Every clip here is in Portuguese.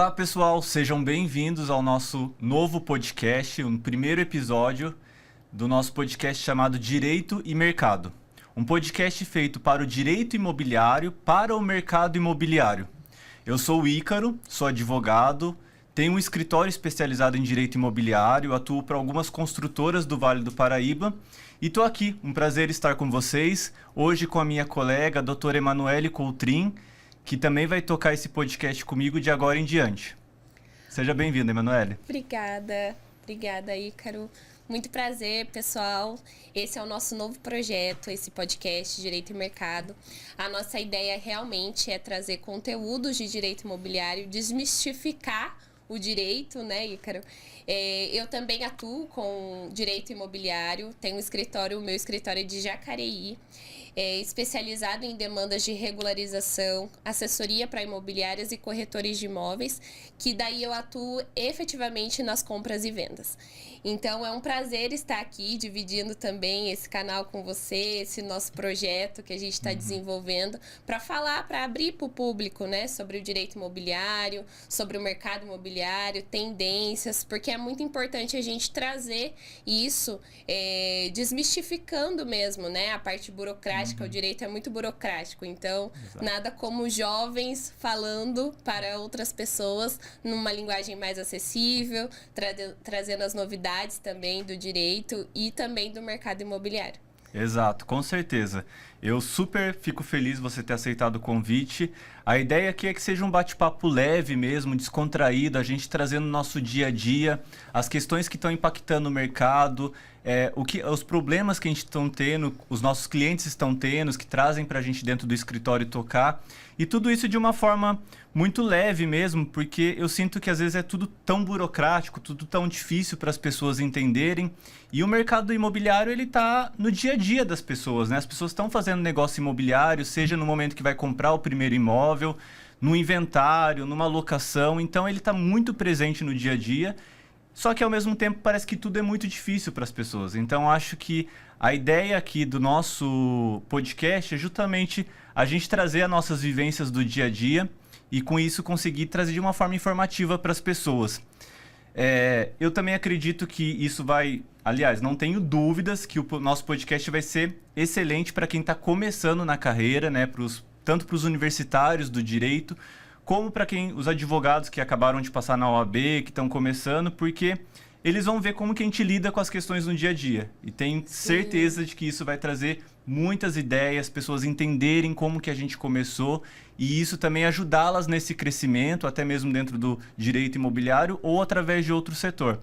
Olá, pessoal, sejam bem-vindos ao nosso novo podcast, o primeiro episódio do nosso podcast chamado Direito e Mercado. Um podcast feito para o direito imobiliário, para o mercado imobiliário. Eu sou o Ícaro, sou advogado, tenho um escritório especializado em direito imobiliário, atuo para algumas construtoras do Vale do Paraíba e estou aqui, um prazer estar com vocês, hoje com a minha colega, a doutora Emanuele Coutrin, que também vai tocar esse podcast comigo de agora em diante. Seja bem-vinda, Emanuele. Obrigada, Ícaro. Muito prazer, pessoal. Esse é o nosso novo projeto, esse podcast Direito e Mercado. A nossa ideia realmente é trazer conteúdos de direito imobiliário, desmistificar o direito, né, Ícaro? Eu também atuo com direito imobiliário, tenho o meu escritório é de Jacareí, especializado em demandas de regularização, assessoria para imobiliárias e corretores de imóveis, que daí eu atuo efetivamente nas compras e vendas. Então, é um prazer estar aqui dividindo também esse canal com você, esse nosso projeto que a gente está desenvolvendo, para falar, para abrir para o público, né, sobre o direito imobiliário, sobre o mercado imobiliário, tendências, porque é muito importante a gente trazer isso, desmistificando mesmo, né, a parte burocrática. O direito é muito burocrático, então nada como jovens falando para outras pessoas numa linguagem mais acessível, trazendo as novidades também do direito e também do mercado imobiliário. Exato, com certeza. Eu super fico feliz você ter aceitado o convite. A ideia aqui é que seja um bate-papo leve mesmo, descontraído, a gente trazendo no nosso dia a dia as questões que estão impactando o mercado, os problemas que a gente está tendo, os nossos clientes estão tendo, os que trazem para a gente dentro do escritório tocar. E tudo isso de uma forma muito leve mesmo, porque eu sinto que às vezes é tudo tão burocrático, tudo tão difícil para as pessoas entenderem. E o mercado imobiliário, ele está no dia a dia das pessoas, né? As pessoas estão fazendo negócio imobiliário, seja no momento que vai comprar o primeiro imóvel, no inventário, numa locação. Então, ele está muito presente no dia a dia. Só que, ao mesmo tempo, parece que tudo é muito difícil para as pessoas. Então, acho que a ideia aqui do nosso podcast é justamente a gente trazer as nossas vivências do dia a dia e, com isso, conseguir trazer de uma forma informativa para as pessoas. Eu também acredito que isso vai... Aliás, não tenho dúvidas que o nosso podcast vai ser excelente para quem está começando na carreira, né? Tanto para os universitários do direito, como para os advogados que acabaram de passar na OAB, que estão começando, porque eles vão ver como que a gente lida com as questões no dia a dia. E tenho certeza de que isso vai trazer muitas ideias, pessoas entenderem como que a gente começou e isso também ajudá-las nesse crescimento, até mesmo dentro do direito imobiliário ou através de outro setor.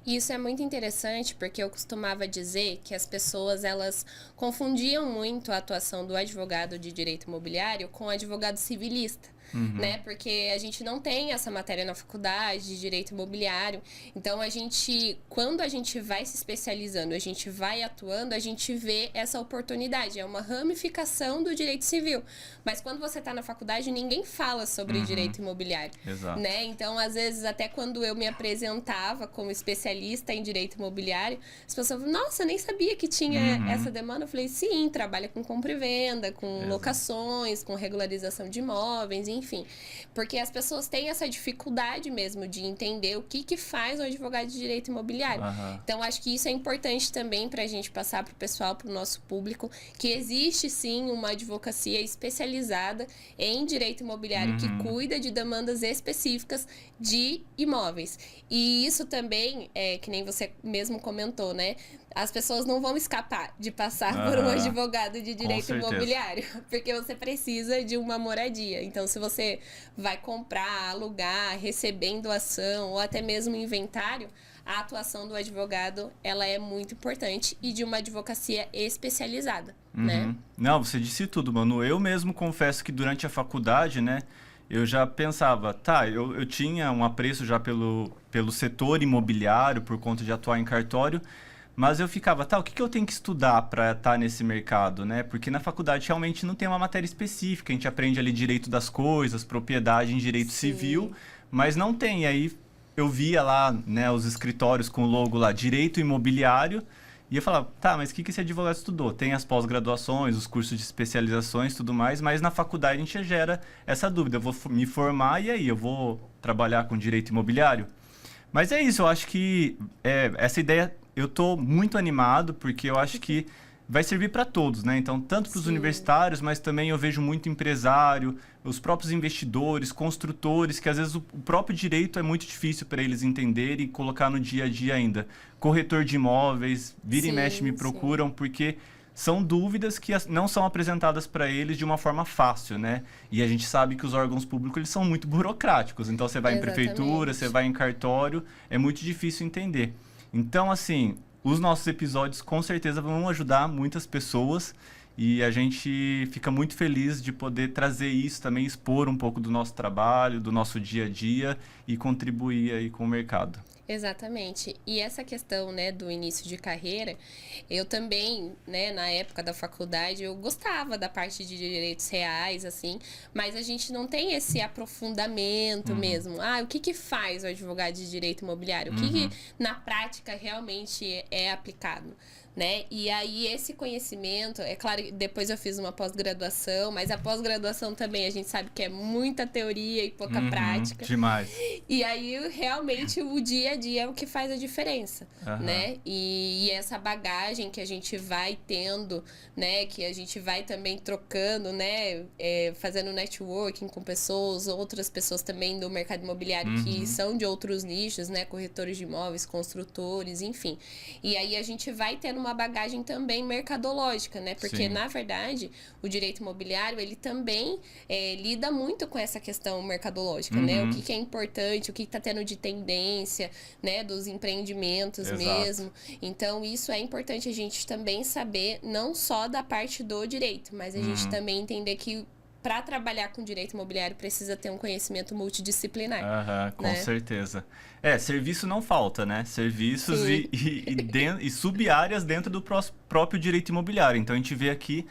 E isso é muito interessante porque eu costumava dizer que as pessoas elas confundiam muito a atuação do advogado de direito imobiliário com o advogado civilista. Né? Porque a gente não tem essa matéria na faculdade de direito imobiliário. Então, quando a gente vai se especializando, a gente vai atuando, a gente vê essa oportunidade. É uma ramificação do direito civil. Mas quando você está na faculdade, ninguém fala sobre direito imobiliário. Exato. Né? Então, às vezes, até quando eu me apresentava como especialista em direito imobiliário, as pessoas falavam, nossa, eu nem sabia que tinha essa demanda. Eu falei, sim, trabalha com compra e venda, com locações, com regularização de imóveis, enfim, porque as pessoas têm essa dificuldade mesmo de entender o que faz um advogado de direito imobiliário. Então, acho que isso é importante também para a gente passar para o pessoal, para o nosso público, que existe sim uma advocacia especializada em direito imobiliário que cuida de demandas específicas de imóveis. E isso também, que nem você mesmo comentou, né? As pessoas não vão escapar de passar por um advogado de direito imobiliário, porque você precisa de uma moradia. Então, se você vai comprar, alugar, receber em doação ou até mesmo inventário, a atuação do advogado ela é muito importante e de uma advocacia especializada, né? Não, você disse tudo, Manu. Eu mesmo confesso que durante a faculdade, né, eu já pensava, eu tinha um apreço já pelo setor imobiliário por conta de atuar em cartório, mas eu ficava, o que eu tenho que estudar para estar nesse mercado, né? Porque na faculdade realmente não tem uma matéria específica, a gente aprende ali direito das coisas, propriedade em direito civil, mas não tem. Aí eu via lá, né, os escritórios com o logo lá, direito imobiliário, E eu falava, tá, mas o que esse advogado estudou? Tem as pós-graduações, os cursos de especializações e tudo mais, mas na faculdade a gente gera essa dúvida. Eu vou me formar e aí? Eu vou trabalhar com direito imobiliário? Mas é isso, eu acho que essa ideia, eu tô muito animado, porque eu acho que vai servir para todos, né? Então, tanto para os universitários, mas também eu vejo muito empresário, os próprios investidores, construtores, que às vezes o próprio direito é muito difícil para eles entenderem e colocar no dia a dia ainda. Corretor de imóveis, vira e mexe me procuram, porque são dúvidas que não são apresentadas para eles de uma forma fácil, né? E a gente sabe que os órgãos públicos eles são muito burocráticos. Então, você vai em prefeitura, você vai em cartório, é muito difícil entender. Então, assim, os nossos episódios com certeza vão ajudar muitas pessoas e a gente fica muito feliz de poder trazer isso também, expor um pouco do nosso trabalho, do nosso dia a dia e contribuir aí com o mercado. Exatamente. E essa questão, né, do início de carreira, eu também, né, na época da faculdade, eu gostava da parte de direitos reais, assim, mas a gente não tem esse aprofundamento mesmo. O que faz o advogado de direito imobiliário? O que na prática realmente é aplicado? Né? E aí esse conhecimento, é claro, depois eu fiz uma pós-graduação, mas a pós-graduação também a gente sabe que é muita teoria e pouca prática. Demais. E aí realmente o dia a dia é o que faz a diferença, né? E essa bagagem que a gente vai tendo, né? Que a gente vai também trocando, né? Fazendo networking com pessoas, outras pessoas também do mercado imobiliário que são de outros nichos, né? Corretores de imóveis, construtores, enfim. E aí a gente vai tendo uma bagagem também mercadológica, né? Porque, na verdade, o direito imobiliário, ele também lida muito com essa questão mercadológica, né? O que é importante, o que está tendo de tendência, né? Dos empreendimentos mesmo. Então, isso é importante a gente também saber, não só da parte do direito, mas a gente também entender que para trabalhar com direito imobiliário precisa ter um conhecimento multidisciplinar. Com certeza. Serviço não falta, né? Serviços e sub-áreas dentro do próprio direito imobiliário. Então, a gente vê aqui,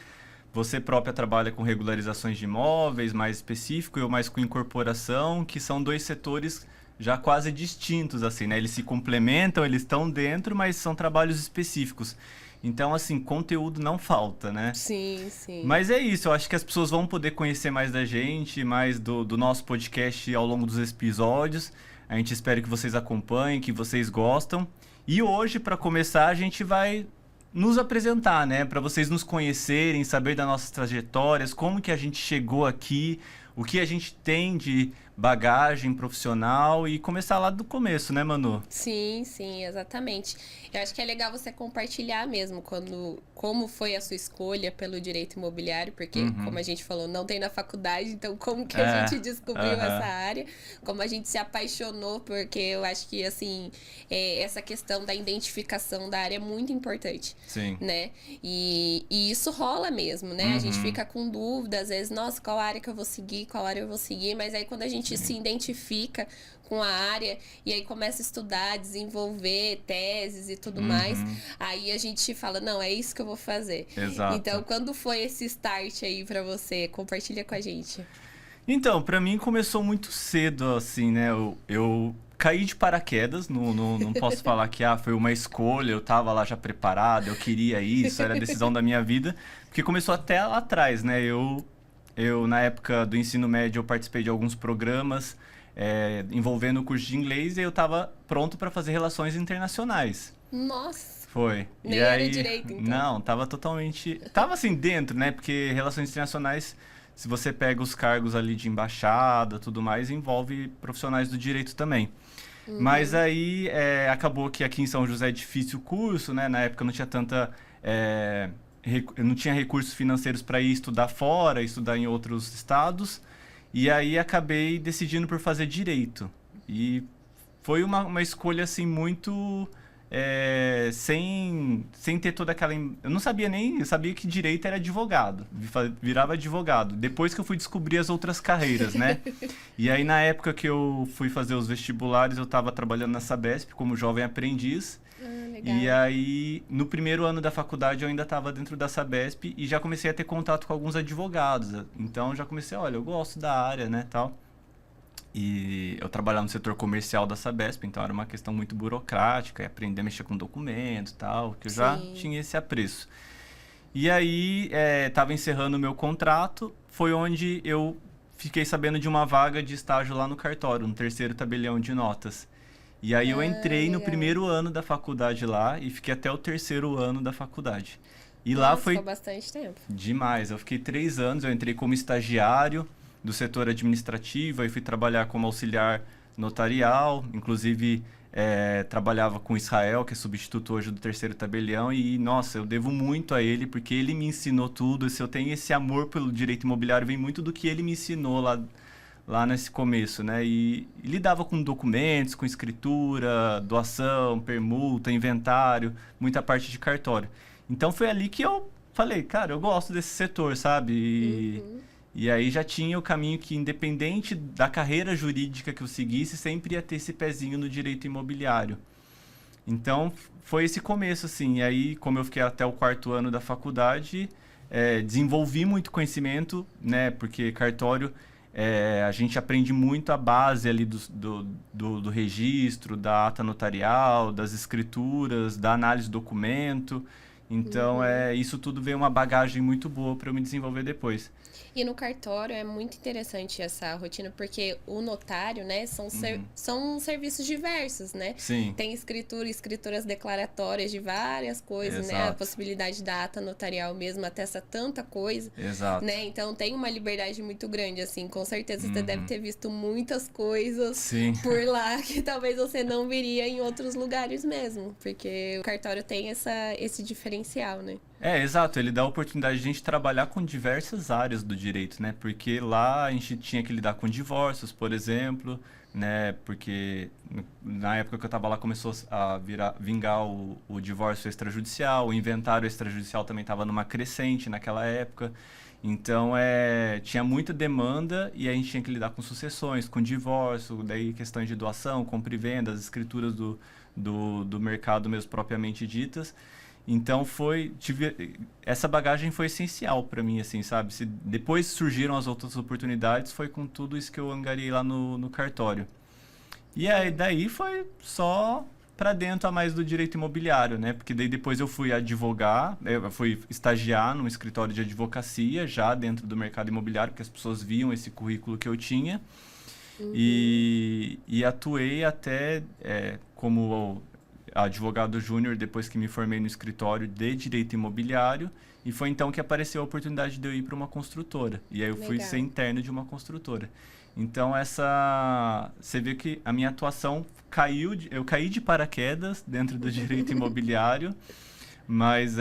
você própria trabalha com regularizações de imóveis, mais específico, eu mais com incorporação, que são dois setores já quase distintos, assim, né? Eles se complementam, eles estão dentro, mas são trabalhos específicos. Então, assim, conteúdo não falta, né? Sim, sim. Mas é isso, eu acho que as pessoas vão poder conhecer mais da gente, mais do nosso podcast ao longo dos episódios. A gente espera que vocês acompanhem, que vocês gostam. E hoje, para começar, a gente vai nos apresentar, né? Para vocês nos conhecerem, saber das nossas trajetórias, como que a gente chegou aqui, o que a gente tem de bagagem profissional e começar lá do começo, né, Manu? Sim, sim, exatamente. Eu acho que é legal você compartilhar mesmo como foi a sua escolha pelo direito imobiliário, porque, como a gente falou, não tem na faculdade, então como que a gente descobriu essa área, como a gente se apaixonou, porque eu acho que, assim, essa questão da identificação da área é muito importante. Sim. Né? E isso rola mesmo, né? A gente fica com dúvida, às vezes, nossa, qual área que eu vou seguir, qual área eu vou seguir, mas aí quando a gente se identifica com a área e aí começa a estudar, desenvolver teses e tudo mais, aí a gente fala, não, é isso que eu vou fazer. Exato. Então, quando foi esse start aí pra você? Compartilha com a gente. Então, pra mim começou muito cedo, assim, né? Eu caí de paraquedas, não posso falar que foi uma escolha, eu tava lá já preparado, eu queria isso, era a decisão da minha vida, porque começou até lá atrás, né? Eu na época do ensino médio, eu participei de alguns programas envolvendo o curso de inglês e eu estava pronto para fazer relações internacionais. Nossa! Foi. Nem e era aí, direito, então. Não, tava totalmente... Tava assim dentro, né? Porque relações internacionais, se você pega os cargos ali de embaixada, tudo mais, envolve profissionais do direito também. Mas aí acabou que aqui em São José é difícil o curso, né? Na época não tinha não tinha recursos financeiros para ir estudar fora, estudar em outros estados. E aí acabei decidindo por fazer direito. E foi uma escolha assim muito... sem ter toda aquela... Eu não sabia eu sabia que direito era advogado, virava advogado. Depois que eu fui descobrir as outras carreiras, né? E aí na época que eu fui fazer os vestibulares, eu estava trabalhando na Sabesp como jovem aprendiz. Legal. E aí, no primeiro ano da faculdade, eu ainda estava dentro da Sabesp e já comecei a ter contato com alguns advogados. Então, já comecei, olha, eu gosto da área, né, tal. E eu trabalhava no setor comercial da Sabesp, então era uma questão muito burocrática, e aprender a mexer com documento e tal, que eu já Sim. tinha esse apreço. E aí, estava encerrando o meu contrato, foi onde eu fiquei sabendo de uma vaga de estágio lá no cartório, no terceiro tabelião de notas. E aí eu entrei no Legal. primeiro ano da faculdade lá e fiquei até o terceiro ano da faculdade. E lá Nossa, foi ficou bastante tempo. demais. Eu fiquei 3 anos, eu entrei como estagiário do setor administrativo, aí fui trabalhar como auxiliar notarial, inclusive trabalhava com Israel, que é substituto hoje do terceiro tabelião, e nossa, eu devo muito a ele, porque ele me ensinou tudo. Se eu tenho esse amor pelo direito imobiliário, vem muito do que ele me ensinou lá nesse começo, né? E lidava com documentos, com escritura, doação, permuta, inventário, muita parte de cartório. Então foi ali que eu falei, cara, eu gosto desse setor, sabe? E aí já tinha o caminho que, independente da carreira jurídica que eu seguisse, sempre ia ter esse pezinho no direito imobiliário. Então foi esse começo, assim. E aí, como eu fiquei até o quarto ano da faculdade, desenvolvi muito conhecimento, né? Porque cartório, a gente aprende muito a base ali do registro, da ata notarial, das escrituras, da análise do documento. Então, isso tudo veio uma bagagem muito boa para eu me desenvolver depois. E no cartório é muito interessante essa rotina, porque o notário, né, são serviços diversos, né? Sim. Tem escrituras declaratórias de várias coisas, né? A Exato. possibilidade da ata notarial mesmo atesta tanta coisa, Exato. né? Então tem uma liberdade muito grande, assim. Com certeza você deve ter visto muitas coisas Sim. por lá que talvez você não viria em outros lugares mesmo, porque o cartório tem esse diferencial, né? Exato, ele dá a oportunidade de a gente trabalhar com diversas áreas do direito, né? Porque lá a gente tinha que lidar com divórcios, por exemplo, né? Porque na época que eu estava lá começou a vingar o divórcio extrajudicial, o inventário extrajudicial também estava numa crescente naquela época. Então, tinha muita demanda e a gente tinha que lidar com sucessões, com divórcio, daí questões de doação, compra e venda, as escrituras do mercado mesmo propriamente ditas. Então essa bagagem foi essencial para mim, assim, sabe? Depois surgiram as outras oportunidades, foi com tudo isso que eu angariei lá no cartório. E aí daí foi só para dentro a mais do direito imobiliário, né? Porque daí depois eu fui advogar, eu fui estagiar num escritório de advocacia já dentro do mercado imobiliário, porque as pessoas viam esse currículo que eu tinha. E atuei até como advogado júnior depois que me formei no escritório de direito imobiliário, e foi então que apareceu a oportunidade de eu ir para uma construtora. E aí eu fui ser interno de uma construtora. Então você vê que a minha atuação eu caí de paraquedas dentro do direito imobiliário, mas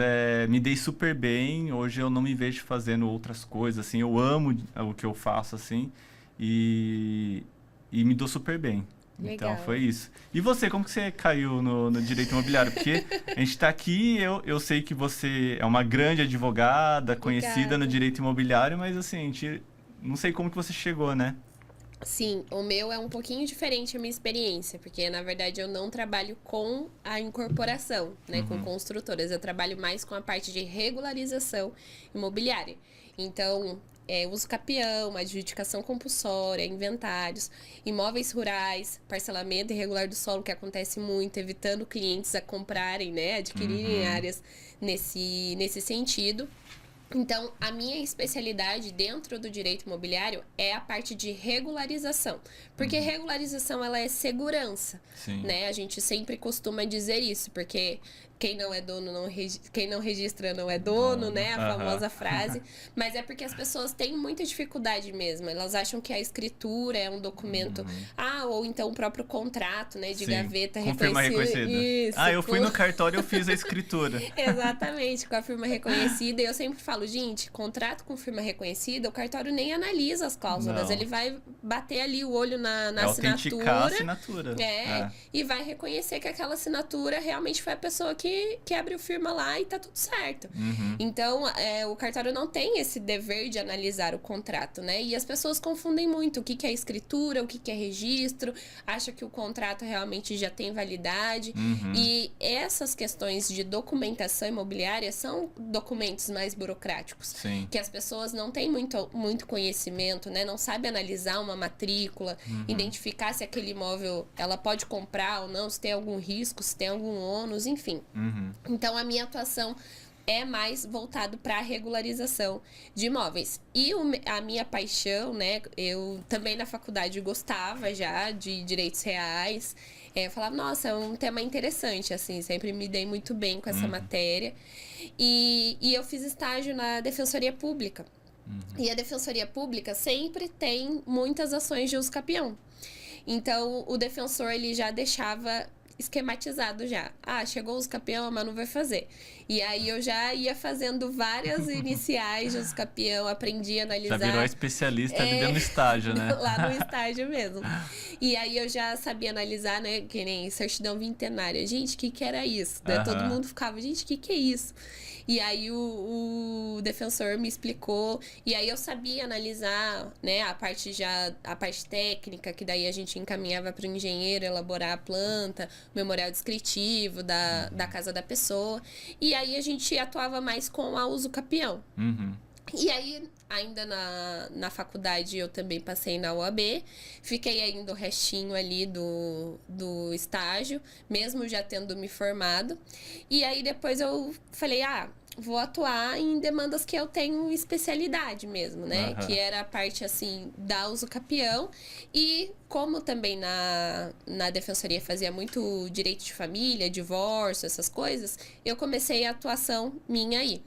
me dei super bem. Hoje eu não me vejo fazendo outras coisas, assim, eu amo o que eu faço, assim, e me dou super bem. Legal. Então, foi isso. E você, como que você caiu no direito imobiliário? Porque a gente está aqui, eu sei que você é uma grande advogada, conhecida no direito imobiliário, mas assim, não sei como que você chegou, né? Sim, o meu é um pouquinho diferente a minha experiência, porque na verdade eu não trabalho com a incorporação, né, com construtoras, eu trabalho mais com a parte de regularização imobiliária. Então, uso capião, adjudicação compulsória, inventários, imóveis rurais, parcelamento irregular do solo, que acontece muito, evitando clientes a comprarem, né, adquirirem áreas nesse sentido. Então, a minha especialidade dentro do direito imobiliário é a parte de regularização. Porque regularização, ela é segurança, né? A gente sempre costuma dizer isso, porque quem não é dono, quem não registra não é dono, né? A famosa frase. Mas é porque as pessoas têm muita dificuldade mesmo. Elas acham que a escritura é um documento... ou então o próprio contrato, né? De gaveta firma reconhecida. Isso, eu fui no cartório e eu fiz a escritura. Exatamente, com a firma reconhecida. E eu sempre falo, gente, contrato com firma reconhecida, o cartório nem analisa as cláusulas. Ele vai bater ali o olho na assinatura. Autenticar a assinatura. E vai reconhecer que aquela assinatura realmente foi a pessoa que que abriu firma lá e tá tudo certo. Então, o cartório não tem esse dever de analisar o contrato, né? E as pessoas confundem muito o que é escritura, o que é registro, acham que o contrato realmente já tem validade. E essas questões de documentação imobiliária são documentos mais burocráticos. Sim. Que as pessoas não têm muito conhecimento, né? Não sabem analisar uma matrícula, identificar se aquele imóvel ela pode comprar ou não, se tem algum risco, se tem algum ônus, enfim. Então, a minha atuação é mais voltado para a regularização de imóveis. E a minha paixão, né? Eu também na faculdade gostava já de direitos reais. Eu falava, nossa, é um tema interessante, assim, sempre me dei muito bem com essa matéria. E eu fiz estágio na Defensoria Pública. E a Defensoria Pública sempre tem muitas ações de uso capião. Então, o defensor, ele já deixava esquematizado já. Chegou o uso capião, a Manu vai fazer. E aí eu já ia fazendo várias iniciais de uso capião, aprendi a analisar. Já virou especialista ali dentro do estágio, né? Lá no estágio mesmo. E aí eu já sabia analisar, né? Que nem certidão vintenária. Gente, o que era isso? Todo mundo ficava, gente, o que é isso? E aí o defensor me explicou, e aí eu sabia analisar, né, a parte técnica, que daí a gente encaminhava para o engenheiro elaborar a planta, o memorial descritivo da casa da pessoa, e aí a gente atuava mais com a uso capião. E aí, ainda na faculdade, eu também passei na UAB, fiquei ainda o restinho ali do estágio, mesmo já tendo me formado. E aí, depois eu falei, vou atuar em demandas que eu tenho especialidade mesmo, né? Que era a parte, assim, da uso capião. E como também na defensoria fazia muito direito de família, divórcio, essas coisas, eu comecei a atuação minha aí.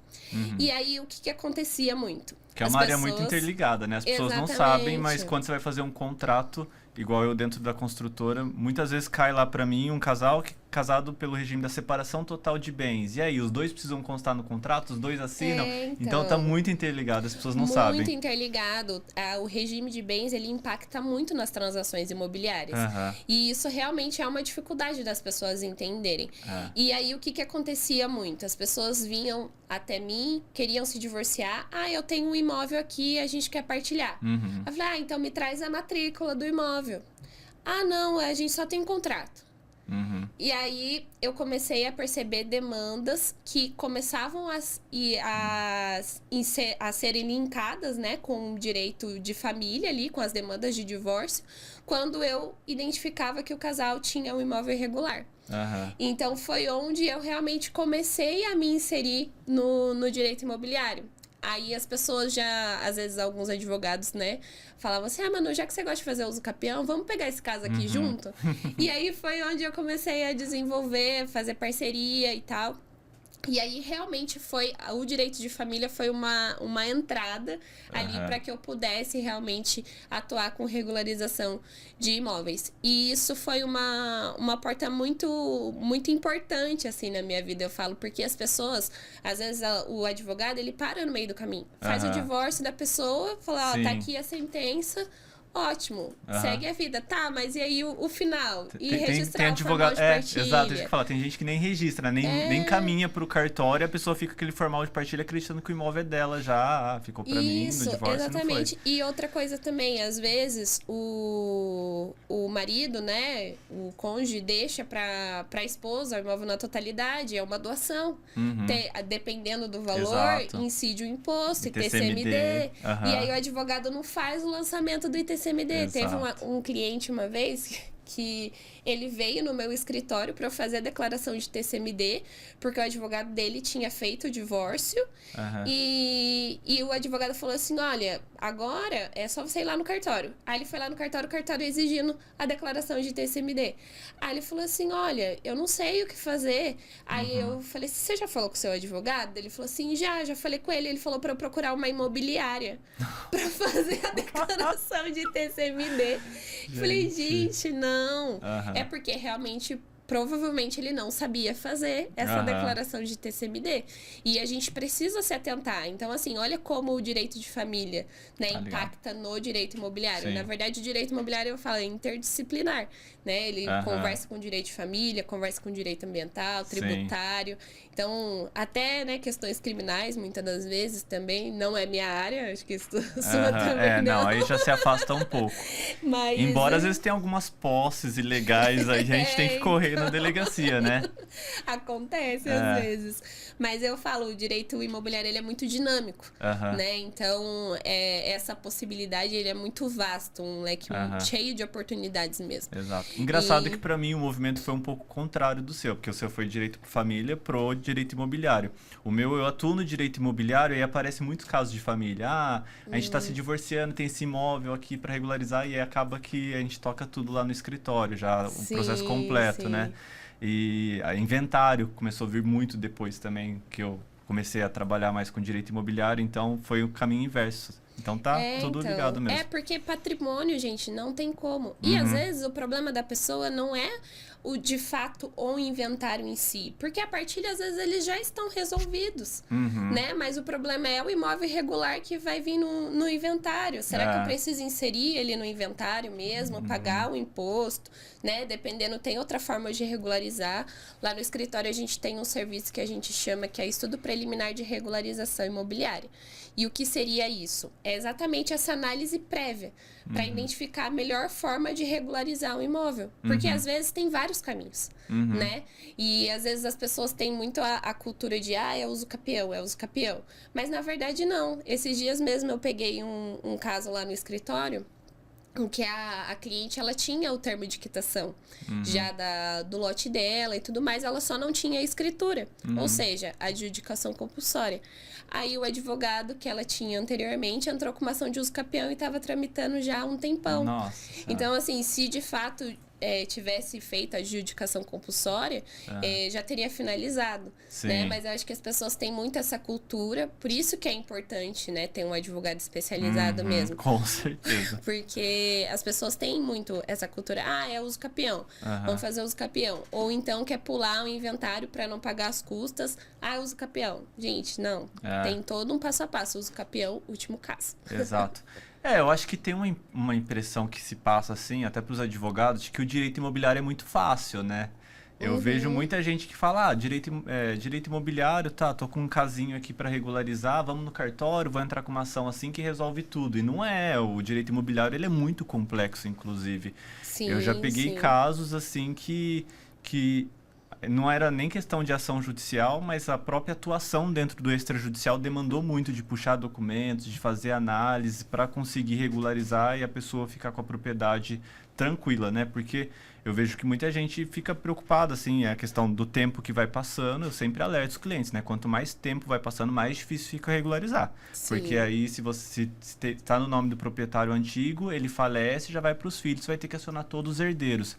E aí, o que acontecia muito? Que é uma área muito interligada, né? As pessoas não sabem, mas quando você vai fazer um contrato, igual eu dentro da construtora, muitas vezes cai lá pra mim um casal casado pelo regime da separação total de bens. E aí, os dois precisam constar no contrato, os dois assinam. Então tá muito interligado, as pessoas não sabem. Muito interligado. O regime de bens, ele impacta muito nas transações imobiliárias. E isso realmente é uma dificuldade das pessoas entenderem. E aí, o que acontecia muito? As pessoas vinham até mim, queriam se divorciar. Eu tenho um imóvel aqui, a gente quer partilhar. Eu falei, então me traz a matrícula do imóvel. Não, a gente só tem contrato. E aí eu comecei a perceber demandas que começavam a serem linkadas, né, com o direito de família ali, com as demandas de divórcio, quando eu identificava que o casal tinha um imóvel irregular. Então foi onde eu realmente comecei a me inserir no direito imobiliário. Aí as pessoas já, às vezes alguns advogados, né, falavam assim, Manu, já que você gosta de fazer uso capião, vamos pegar esse caso aqui junto? E aí foi onde eu comecei a desenvolver, fazer parceria e tal. E aí, realmente, o direito de família foi uma entrada ali para que eu pudesse realmente atuar com regularização de imóveis. E isso foi uma porta muito, muito importante, assim, na minha vida, eu falo, porque as pessoas, às vezes, o advogado, ele para no meio do caminho, faz o divórcio da pessoa, fala, tá aqui a sentença, ótimo, segue a vida. Tá, mas e aí o final? E registrar tem advogado, o formal de partilha? Exato, isso que falar. Tem gente que nem registra, nem caminha pro cartório, a pessoa fica com aquele formal de partilha acreditando que o imóvel é dela já, ficou pra mim, no divórcio exatamente. não foi. E outra coisa também, às vezes o marido, né, o cônjuge deixa pra esposa o imóvel na totalidade, é uma doação. Dependendo do valor, incide o imposto, ITCMD. E aí o advogado não faz o lançamento do ITCMD. Teve um cliente uma vez que ele veio no meu escritório para eu fazer a declaração de TCMD, porque o advogado dele tinha feito o divórcio. E o advogado falou assim, olha, agora é só você ir lá no cartório. Aí ele foi lá no cartório, o cartório exigindo a declaração de TCMD. Aí ele falou assim, olha, eu não sei o que fazer. Aí eu falei, você já falou com o seu advogado? Ele falou assim, já falei com ele. Ele falou para eu procurar uma imobiliária para fazer a declaração de TCMD. Falei, gente, não. É porque realmente provavelmente ele não sabia fazer essa declaração de TCMD. E a gente precisa se atentar. Então, assim, olha como o direito de família, né, impacta no direito imobiliário. Sim. Na verdade, o direito imobiliário, eu falo, é interdisciplinar, né? Ele conversa com o direito de família, conversa com o direito ambiental, tributário. Sim. Então, até, né, questões criminais, muitas das vezes também, não é minha área, acho que isso sua também não. Aí já se afasta um pouco. Mas, embora às vezes tenha algumas posses ilegais, aí a gente tem que correr na delegacia, né? Acontece às vezes. Mas eu falo, o direito imobiliário ele é muito dinâmico, né? Então, essa possibilidade ele é muito vasto, um leque cheio de oportunidades mesmo. Exato. Engraçado que para mim o movimento foi um pouco contrário do seu, porque o seu foi direito por família pro direito imobiliário. O meu, eu atuo no direito imobiliário e aparece muitos casos de família. A gente está se divorciando, tem esse imóvel aqui para regularizar e aí acaba que a gente toca tudo lá no escritório, já o processo completo, né? E a inventário começou a vir muito depois também, que eu comecei a trabalhar mais com direito imobiliário, então foi o caminho inverso. Então tá tudo ligado mesmo. É porque patrimônio, gente, não tem como. E às vezes o problema da pessoa não é o de fato o inventário em si, porque a partilha às vezes eles já estão resolvidos, né? Mas o problema é o imóvel irregular que vai vir no inventário. Será que eu preciso inserir ele no inventário mesmo, pagar o imposto, né? Dependendo, tem outra forma de regularizar. Lá no escritório a gente tem um serviço que a gente chama que é estudo preliminar de regularização imobiliária. E o que seria isso? É exatamente essa análise prévia para identificar a melhor forma de regularizar um imóvel. Porque às vezes tem vários caminhos, né? E às vezes as pessoas têm muito a cultura de é uso capião. Mas na verdade não. Esses dias mesmo eu peguei um caso lá no escritório em que a cliente, ela tinha o termo de quitação já do lote dela e tudo mais, ela só não tinha a escritura, ou seja, a adjudicação compulsória. Aí o advogado que ela tinha anteriormente entrou com uma ação de uso capião e estava tramitando já há um tempão. Nossa. Então, assim, se de fato tivesse feito a adjudicação compulsória, já teria finalizado, né? Mas eu acho que as pessoas têm muito essa cultura, por isso que é importante, né, ter um advogado especializado mesmo. Com certeza. Porque as pessoas têm muito essa cultura, é uso capião, vamos fazer uso capião. Ou então quer pular o inventário para não pagar as custas, uso capião. Gente, não. Tem todo um passo a passo, uso capião, último caso. Exato. Eu acho que tem uma impressão que se passa, assim, até para os advogados, de que o direito imobiliário é muito fácil, né? Eu vejo muita gente que fala, direito imobiliário, tô com um casinho aqui para regularizar, vamos no cartório, vou entrar com uma ação assim que resolve tudo. E não é, o direito imobiliário ele é muito complexo, inclusive. Sim, eu já peguei casos, assim, que não era nem questão de ação judicial, mas a própria atuação dentro do extrajudicial demandou muito de puxar documentos, de fazer análise para conseguir regularizar e a pessoa ficar com a propriedade tranquila, né? Porque eu vejo que muita gente fica preocupada, assim, a questão do tempo que vai passando. Eu sempre alerto os clientes, né? Quanto mais tempo vai passando, mais difícil fica regularizar. Sim. Porque aí, se você está no nome do proprietário antigo, ele falece, já vai para os filhos, vai ter que acionar todos os herdeiros.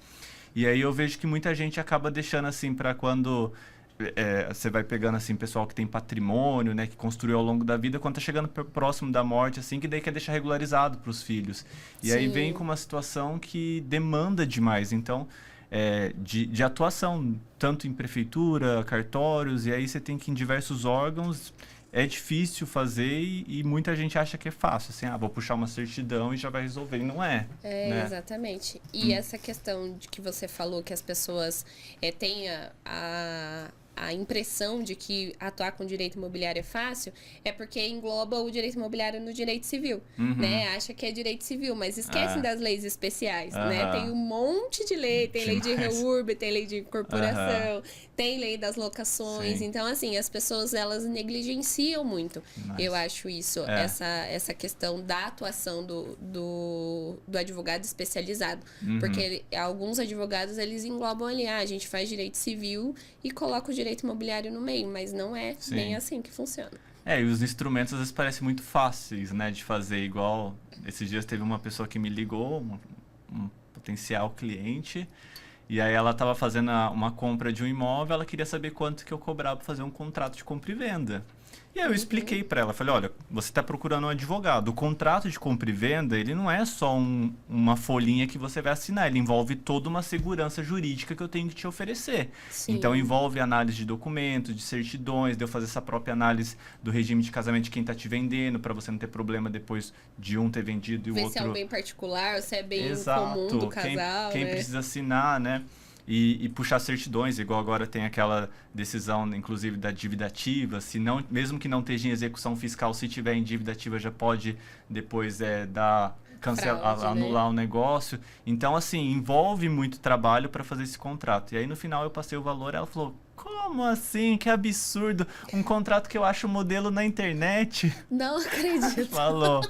E aí eu vejo que muita gente acaba deixando assim para quando você vai pegando assim pessoal que tem patrimônio, né, que construiu ao longo da vida, quando tá chegando próximo da morte, assim, que daí quer deixar regularizado para os filhos. E aí vem com uma situação que demanda demais, então de atuação, tanto em prefeitura, cartórios, e aí você tem que ir em diversos órgãos. É difícil fazer e muita gente acha que é fácil, assim, vou puxar uma certidão e já vai resolver, e não é. Né? Exatamente. E essa questão de que você falou que as pessoas têm a impressão de que atuar com direito imobiliário é fácil, é porque engloba o direito imobiliário no direito civil, né? Acha que é direito civil, mas esquecem das leis especiais, né? Tem um monte de lei, tem lei de REURB, tem lei de incorporação, tem lei das locações. Sim. Então, assim, as pessoas, elas negligenciam muito. Eu acho isso, essa questão da atuação do advogado especializado. Porque alguns advogados, eles englobam ali, a gente faz direito civil e coloca o direito imobiliário no meio, mas não é bem assim que funciona. E os instrumentos às vezes parecem muito fáceis, né, de fazer. Igual, esses dias teve uma pessoa que me ligou, um potencial cliente, e aí ela estava fazendo uma compra de um imóvel, ela queria saber quanto que eu cobrava para fazer um contrato de compra e venda. E aí eu expliquei para ela, falei, olha, você está procurando um advogado. O contrato de compra e venda, ele não é só uma folhinha que você vai assinar, ele envolve toda uma segurança jurídica que eu tenho que te oferecer. Sim. Então envolve análise de documentos, de certidões, de eu fazer essa própria análise do regime de casamento de quem está te vendendo, para você não ter problema depois de um ter vendido e o Ver outro... se é um bem particular, se é bem Exato. comum do casal, Quem né? precisa assinar, né? E puxar certidões, igual agora tem aquela decisão, inclusive, da dívida ativa. Se não, mesmo que não esteja em execução fiscal, se tiver em dívida ativa, já pode depois Fraude, anular né? o negócio. Então, assim, envolve muito trabalho para fazer esse contrato. E aí, no final, eu passei o valor, ela falou, como assim? Que absurdo! Um contrato que eu acho modelo na internet. Não acredito. Falou.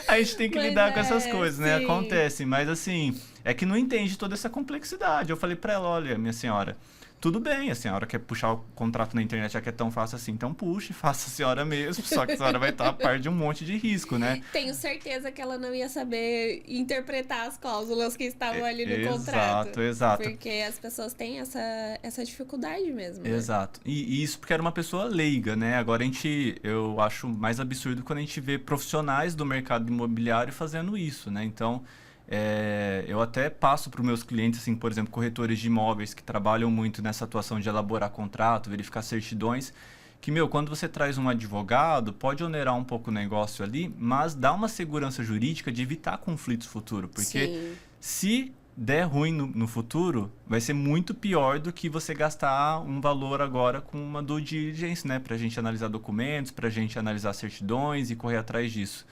A gente tem que Mas lidar com essas coisas, né? sim. Acontece, mas assim, é que não entende toda essa complexidade. Eu falei pra ela, olha, minha senhora, tudo bem, a senhora quer puxar o contrato na internet, já que é tão fácil assim, então puxe, faça a senhora mesmo, só que a senhora vai estar a par de um monte de risco, né? Tenho certeza que ela não ia saber interpretar as cláusulas que estavam ali no contrato. Exato. Porque as pessoas têm essa dificuldade mesmo, né? Exato. E isso porque era uma pessoa leiga, né? Agora eu acho mais absurdo quando a gente vê profissionais do mercado imobiliário fazendo isso, né? Então, eu até passo para os meus clientes, assim, por exemplo, corretores de imóveis que trabalham muito nessa atuação de elaborar contrato, verificar certidões, que, quando você traz um advogado, pode onerar um pouco o negócio ali, mas dá uma segurança jurídica de evitar conflitos futuros, porque Sim. se der ruim no futuro, vai ser muito pior do que você gastar um valor agora com uma due diligence, né? Pra gente analisar documentos, pra gente analisar certidões e correr atrás disso.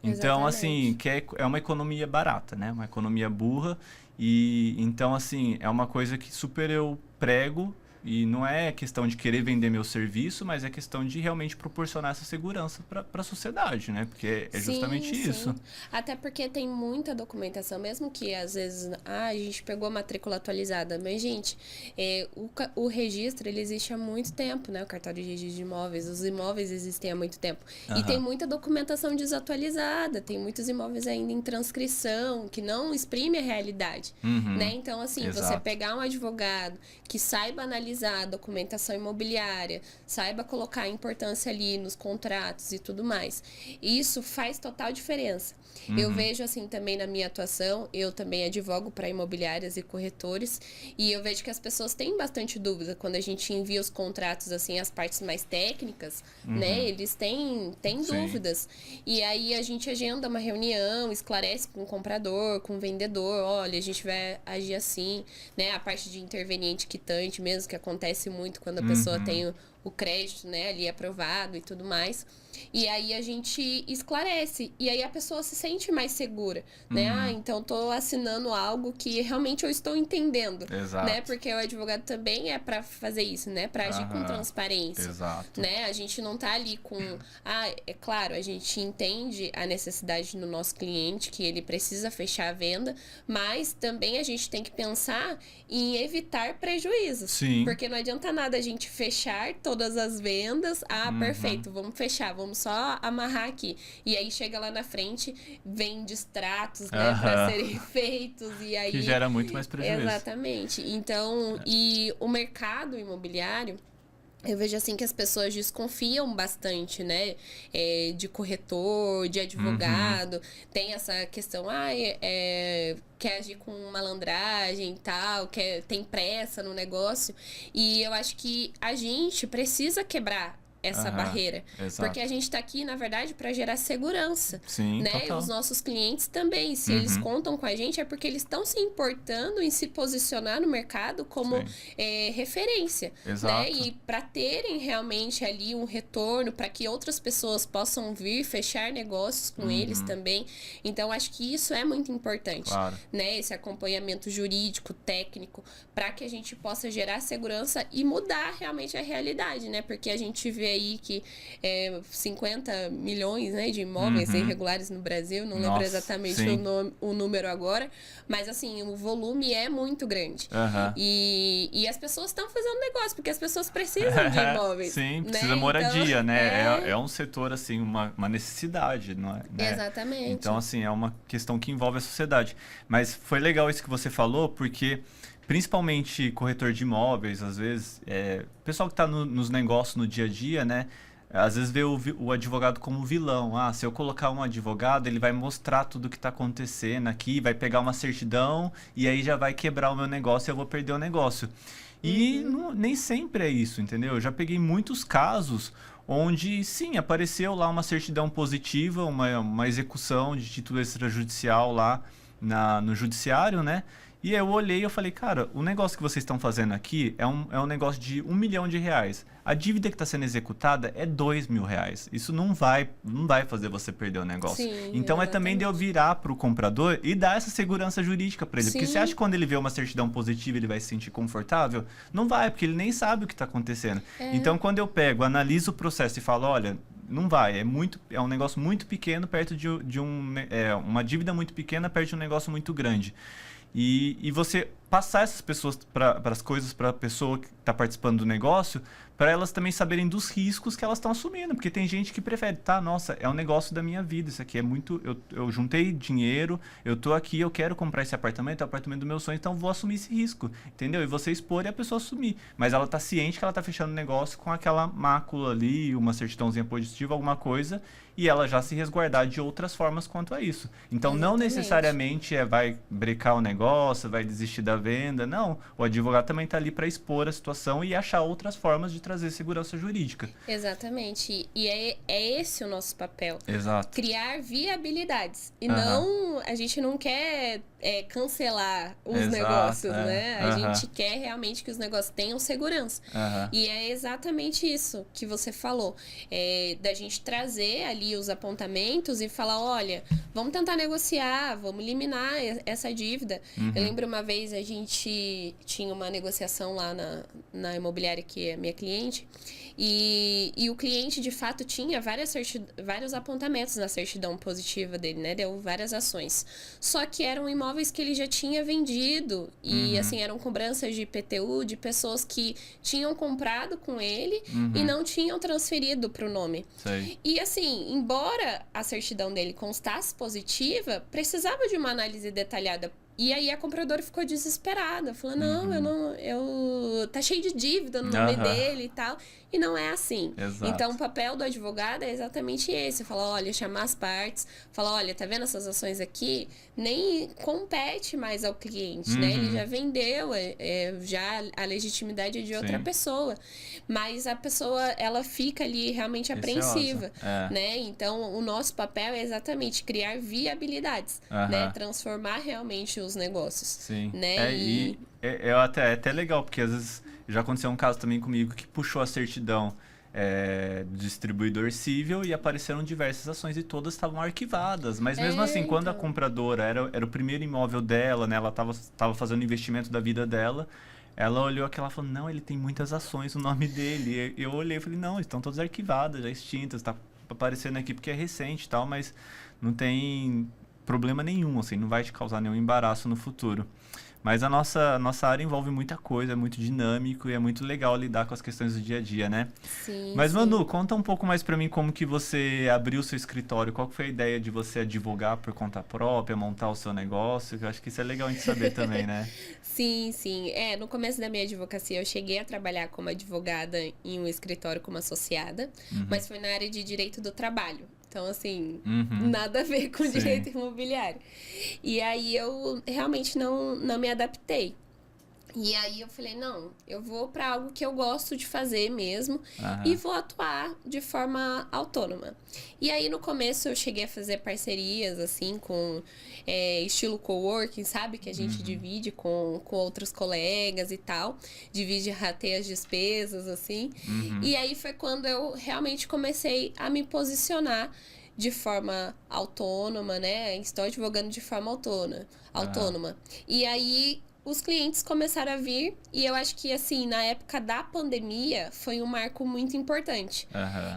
Então, assim, é uma economia barata, né? Uma economia burra. E então, assim, é uma coisa que super eu prego. E não é questão de querer vender meu serviço, mas é questão de realmente proporcionar essa segurança para a sociedade, né? Porque é justamente Sim. isso. Até porque tem muita documentação, mesmo que às vezes a gente pegou a matrícula atualizada, mas, gente, o registro ele existe há muito tempo, né? O cartório de registro de imóveis, os imóveis existem há muito tempo. E tem muita documentação desatualizada, tem muitos imóveis ainda em transcrição, que não exprime a realidade, né? Então, assim, Exato. você pegar um advogado que saiba analisar a documentação imobiliária, saiba colocar a importância ali nos contratos e tudo mais. Isso faz total diferença. Eu vejo assim também na minha atuação, eu também advogo para imobiliárias e corretores, e eu vejo que as pessoas têm bastante dúvida quando a gente envia os contratos, assim, as partes mais técnicas, né? Eles têm dúvidas. E aí a gente agenda uma reunião, esclarece com o comprador, com o vendedor, olha, a gente vai agir assim, né? A parte de interveniente quitante mesmo, que acontece muito quando a pessoa tem o crédito, né, ali aprovado e tudo mais. E aí a gente esclarece. E aí a pessoa se sente mais segura, né? Ah, então tô assinando algo que realmente eu estou entendendo. Exato. Né? Porque o advogado também é para fazer isso, né? Para agir com transparência. Exato. Né? A gente não tá ali com... é claro, a gente entende a necessidade do nosso cliente, que ele precisa fechar a venda, mas também a gente tem que pensar em evitar prejuízos. Sim. Porque não adianta nada a gente fechar todas as vendas. Perfeito, vamos fechar, vamos só amarrar aqui. E aí chega lá na frente, vem distratos, né, para serem feitos. E aí... Que gera muito mais prejuízo. Exatamente. Então, e o mercado imobiliário, eu vejo assim que as pessoas desconfiam bastante, né? De corretor, de advogado. Tem essa questão, quer agir com malandragem e tal, tem pressa no negócio. E eu acho que a gente precisa quebrar essa barreira. Exato. Porque a gente está aqui, na verdade, para gerar segurança. Sim, né? total. E os nossos clientes também. Se eles contam com a gente, é porque eles estão se importando em se posicionar no mercado como referência. Exato. Né? E para terem realmente ali um retorno, para que outras pessoas possam vir fechar negócios com eles também. Então, acho que isso é muito importante. Claro. Né? Esse acompanhamento jurídico, técnico, para que a gente possa gerar segurança e mudar realmente a realidade, né? Porque a gente vê aí que 50 milhões, né, de imóveis irregulares no Brasil, não lembro exatamente o número agora, mas assim, o volume é muito grande. E as pessoas estão fazendo negócio, porque as pessoas precisam de imóveis. Sim, né? precisa moradia, então, né? É um setor, assim, uma necessidade, não é? Né? Exatamente. Então, assim, é uma questão que envolve a sociedade. Mas foi legal isso que você falou, porque... Principalmente corretor de imóveis, às vezes, pessoal que está nos negócios no dia a dia, né? às vezes vê o advogado como vilão. Ah, se eu colocar um advogado, ele vai mostrar tudo o que está acontecendo aqui, vai pegar uma certidão e aí já vai quebrar o meu negócio e eu vou perder o negócio. E nem sempre é isso, entendeu? Eu já peguei muitos casos onde, sim, apareceu lá uma certidão positiva, uma execução de título extrajudicial lá no judiciário, né? E eu olhei e eu falei, cara, o negócio que vocês estão fazendo aqui é um negócio de R$1 milhão. A dívida que está sendo executada é R$2.000. Isso não vai fazer você perder o negócio. Sim, então é também de eu virar para o comprador e dar essa segurança jurídica para ele. Sim. Porque você acha que quando ele vê uma certidão positiva ele vai se sentir confortável? Não vai, porque ele nem sabe o que está acontecendo. Então quando eu pego, analiso o processo e falo, olha, não vai, é um negócio muito pequeno perto de uma dívida muito pequena perto de um negócio muito grande. E você passar essas pessoas para as coisas, para a pessoa que está participando do negócio, para elas também saberem dos riscos que elas estão assumindo. Porque tem gente que prefere, nossa, é um negócio da minha vida, isso aqui é muito... Eu juntei dinheiro, eu tô aqui, eu quero comprar esse apartamento, é o apartamento do meu sonho, então vou assumir esse risco, entendeu? E você expor e a pessoa assumir. Mas ela tá ciente que ela tá fechando o negócio com aquela mácula ali, uma certidãozinha positiva, alguma coisa, e ela já se resguardar de outras formas quanto a isso. Então, não necessariamente vai brecar o negócio, vai desistir da venda, não. O advogado também está ali para expor a situação e achar outras formas de trazer segurança jurídica. Exatamente. E é esse o nosso papel. Exato. Criar viabilidades. E a gente não quer cancelar os negócios, né? A gente quer realmente que os negócios tenham segurança. E é exatamente isso que você falou. Da gente trazer ali os apontamentos e falar, olha, vamos tentar negociar, vamos eliminar essa dívida. Eu lembro uma vez a gente tinha uma negociação lá na imobiliária que é minha cliente e o cliente de fato tinha vários apontamentos na certidão positiva dele, né? Deu várias ações. Só que eram imóveis que ele já tinha vendido e assim, eram cobranças de IPTU de pessoas que tinham comprado com ele e não tinham transferido para o nome. Sei. E assim, embora a certidão dele constasse positiva, precisava de uma análise detalhada. E aí a compradora ficou desesperada, falou, tá cheio de dívida no nome dele e tal. E não é assim. Exato. Então o papel do advogado é exatamente esse. Falar, olha, chamar as partes, falar, olha, tá vendo essas ações aqui? Nem compete mais ao cliente, né? Ele já vendeu, já a legitimidade é de outra pessoa. Mas a pessoa, ela fica ali realmente apreensiva, né? Então o nosso papel é exatamente criar viabilidades, né? Transformar realmente os negócios. Sim. Né? É até legal, porque às vezes já aconteceu um caso também comigo que puxou a certidão do distribuidor civil e apareceram diversas ações e todas estavam arquivadas. Mas mesmo assim, quando a compradora era o primeiro imóvel dela, né, ela estava fazendo o investimento da vida dela, ela olhou aquela e falou, não, ele tem muitas ações no nome dele. E eu olhei e falei, não, estão todas arquivadas, já extintas, está aparecendo aqui porque é recente e tal, mas não tem problema nenhum, assim, não vai te causar nenhum embaraço no futuro. Mas a nossa área envolve muita coisa, é muito dinâmico e é muito legal lidar com as questões do dia a dia, né? Sim. Mas, Manu, conta um pouco mais pra mim como que você abriu o seu escritório, qual que foi a ideia de você advogar por conta própria, montar o seu negócio, que eu acho que isso é legal a gente saber também, né? Sim. No começo da minha advocacia, eu cheguei a trabalhar como advogada em um escritório como associada, mas foi na área de direito do trabalho. Então, assim, nada a ver com direito imobiliário. E aí eu realmente não me adaptei. E aí eu falei, não, eu vou para algo que eu gosto de fazer mesmo e vou atuar de forma autônoma. E aí no começo eu cheguei a fazer parcerias, assim, com estilo coworking, sabe? Que a gente divide com outros colegas e tal. Divide até as despesas, assim. E aí foi quando eu realmente comecei a me posicionar de forma autônoma, né? Estou advogando de forma autônoma. E aí os clientes começaram a vir e eu acho que, assim, na época da pandemia foi um marco muito importante.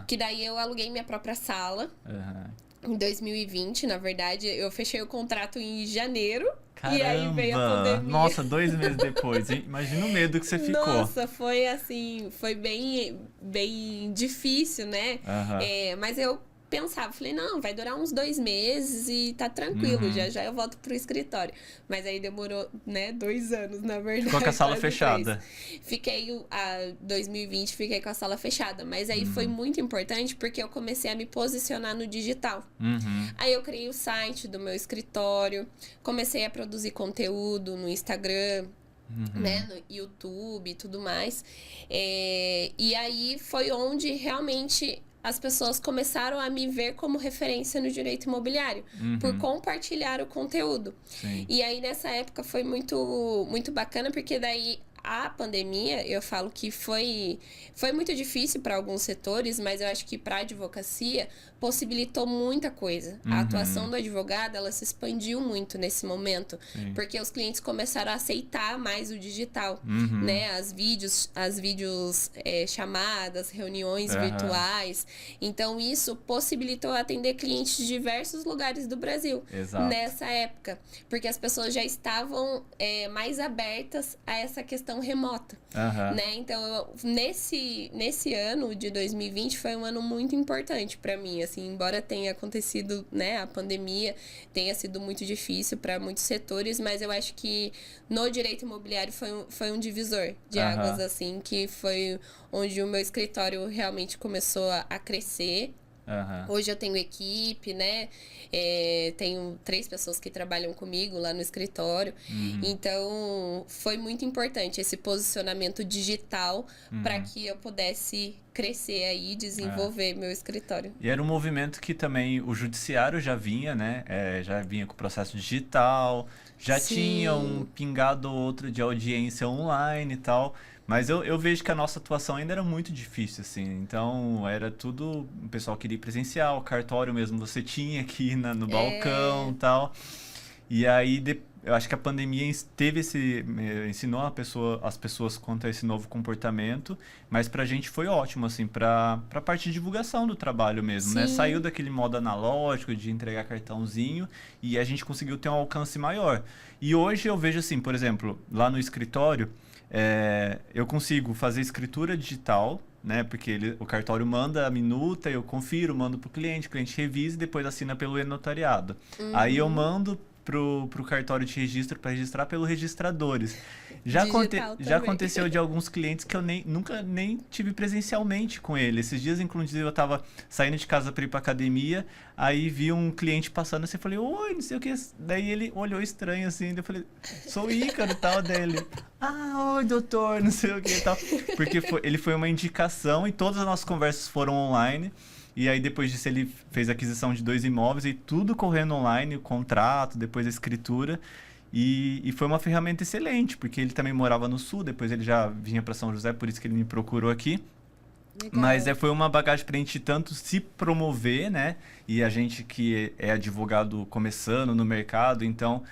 Que daí eu aluguei minha própria sala. Em 2020, na verdade, eu fechei o contrato em janeiro. Caramba! E aí veio a pandemia. Nossa, 2 meses depois. Imagina o medo que você ficou. Nossa, foi assim, foi bem difícil, né? Mas eu pensava, falei, não, vai durar uns 2 meses e tá tranquilo, Uhum. já eu volto pro escritório. Mas aí demorou, né, 2 anos, na verdade. Ficou com a sala quase fechada. 3. Fiquei, 2020, fiquei com a sala fechada. Mas aí foi muito importante porque eu comecei a me posicionar no digital. Uhum. Aí eu criei o site do meu escritório, comecei a produzir conteúdo no Instagram, né, no YouTube e tudo mais. E aí foi onde realmente as pessoas começaram a me ver como referência no direito imobiliário, por compartilhar o conteúdo. Sim. E aí nessa época foi muito, muito bacana, porque daí a pandemia, eu falo que foi muito difícil para alguns setores, mas eu acho que para a advocacia possibilitou muita coisa. A atuação do advogado, ela se expandiu muito nesse momento, Sim. porque os clientes começaram a aceitar mais o digital, né? As vídeos chamadas, reuniões virtuais. Então, isso possibilitou atender clientes de diversos lugares do Brasil. Exato. Nessa época, porque as pessoas já estavam mais abertas a essa questão remota, né? Então, nesse ano de 2020 foi um ano muito importante para mim, assim, embora tenha acontecido, né, a pandemia, tenha sido muito difícil para muitos setores, mas eu acho que no direito imobiliário foi um divisor de águas, assim, que foi onde o meu escritório realmente começou a crescer. Hoje eu tenho equipe, né? Tenho 3 pessoas que trabalham comigo lá no escritório. Então, foi muito importante esse posicionamento digital para que eu pudesse crescer aí, desenvolver meu escritório. E era um movimento que também o judiciário já vinha, né? Já vinha com o processo digital, já Sim. tinha um pingado ou outro de audiência online e tal. Mas eu vejo que a nossa atuação ainda era muito difícil, assim. Então, era tudo... O pessoal queria ir presencial, cartório mesmo, você tinha que ir no balcão e tal. E aí, eu acho que a pandemia ensinou as pessoas quanto a esse novo comportamento. Mas pra gente foi ótimo, assim, pra parte de divulgação do trabalho mesmo, né? Sim. Saiu daquele modo analógico de entregar cartãozinho e a gente conseguiu ter um alcance maior. E hoje eu vejo, assim, por exemplo, lá no escritório... eu consigo fazer escritura digital, né? Porque o cartório manda a minuta, eu confiro, mando para o cliente revisa e depois assina pelo e-notariado. Aí eu mando pro cartório de registro para registrar pelo registradores. Já Digital aconteceu de alguns clientes que eu nunca nem tive presencialmente com ele. Esses dias, inclusive, eu estava saindo de casa para ir para academia, aí vi um cliente passando assim, eu falei, oi, não sei o que. Daí ele olhou estranho assim, daí eu falei, sou o Ícaro e tal dele. Ah, oi, doutor, não sei o que e tal. Porque ele foi uma indicação e todas as nossas conversas foram online. E aí, depois disso, ele fez a aquisição de 2 imóveis e tudo correndo online, o contrato, depois a escritura. E foi uma ferramenta excelente, porque ele também morava no Sul, depois ele já vinha para São José, por isso que ele me procurou aqui. Legal. Mas foi uma bagagem para a gente tanto se promover, né? E a gente que é advogado começando no mercado, então...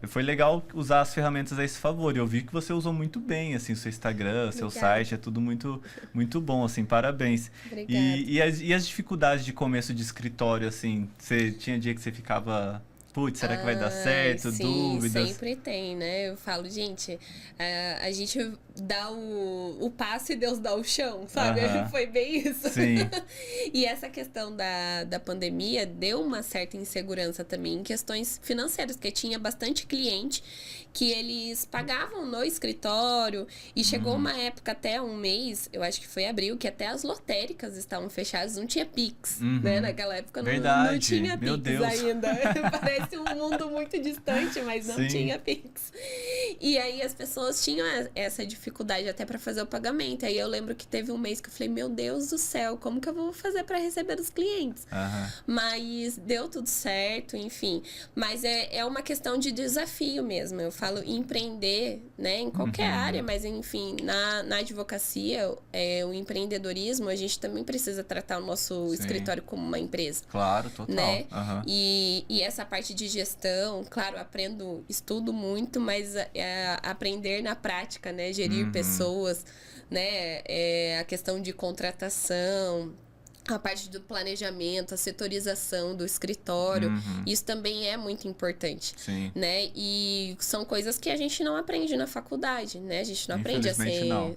foi legal usar as ferramentas a esse favor. Eu vi que você usou muito bem, assim, o seu Instagram, seu site, é tudo muito, muito bom, assim, parabéns. Obrigada. E as dificuldades de começo de escritório, assim, você tinha dia que você ficava, putz, será que vai dar certo? Sim, Dúvidas? sempre tem, né? Eu falo, gente, a gente dá o passo e Deus dá o chão, sabe? Foi bem isso. Sim. E essa questão da pandemia deu uma certa insegurança também em questões financeiras, porque tinha bastante cliente que eles pagavam no escritório e chegou uma época, até um mês, eu acho que foi abril, que até as lotéricas estavam fechadas, não tinha Pix, né? Naquela época não tinha Meu Pix Deus. ainda. Parece um mundo muito distante, mas não Sim. tinha Pix. E aí as pessoas tinham essa dificuldade até para fazer o pagamento. Aí eu lembro que teve um mês que eu falei, meu Deus do céu, como que eu vou fazer para receber os clientes? Mas deu tudo certo, enfim. Mas é uma questão de desafio mesmo. Eu falo empreender, né, em qualquer área, mas enfim, na advocacia, o empreendedorismo, a gente também precisa tratar o nosso escritório como uma empresa. Claro, total. Né? E essa parte de gestão, claro, estudo muito, mas aprender na prática, né? Gerir pessoas, né? A questão de contratação, a parte do planejamento, a setorização do escritório, isso também é muito importante, Sim. né? E são coisas que a gente não aprende na faculdade, né? A gente não aprende a